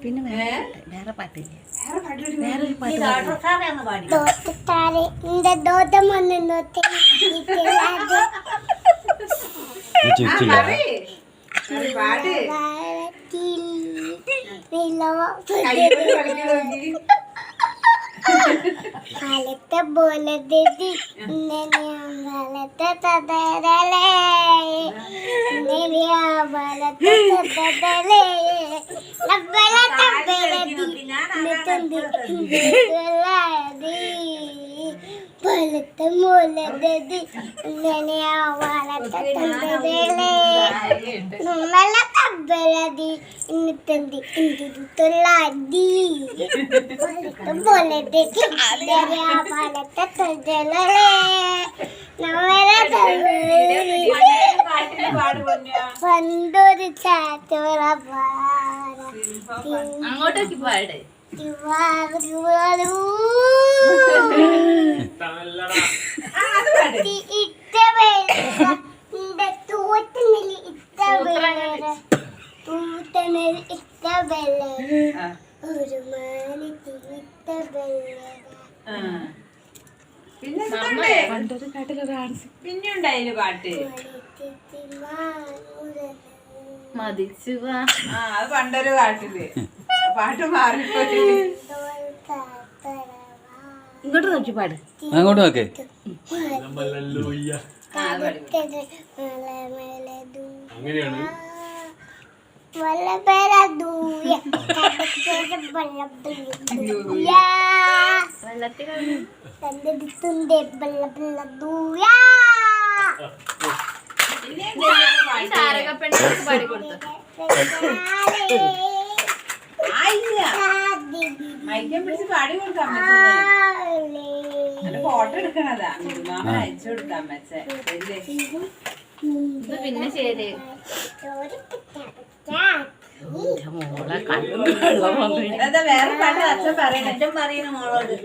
പിന്നെ വേറെ പാട്ടില്ല. കാലത്തെ പോലെ കാലത്തെ തതരലേ ബലത്തെ തതരലേ ലബല തബലതി നിതന്തി ബലത്തെ മോലദി നനിയാ ബലത്തെ തതരലേ നമ്മല തബലതി നിതന്തി ഇന്ദിതുലാദി ബലത്തെ മോലദി നനിയാ ബലത്തെ തതരലേ പണ്ടൊരു ചാറ്റോറ അങ്ങോട്ടേക്ക് പാട്. ഒരു മാനി തിരിത്ത പണ്ടൊരു കാട്ടിലൊരാണ്. പിന്നെ ഉണ്ടായില്ല പാട്ട് മതിച്ചു. അത് പണ്ടൊരു കാട്ടില് പാട്ട് മാറിപ്പോയി. ഇങ്ങോട്ട് നോക്കി പാട്. അങ്ങോട്ട് നോക്കേ. അങ്ങനെയാണ് പാടി കൊടുക്കാൻ ഫോട്ടോ എടുക്കണതാ. മാമൻ അയച്ചു കൊടുക്കാൻ പറ്റേ. പിന്നെ ശരി. വേറെ പാട്ട് അച്ഛൻ പറയണ മോളോട്.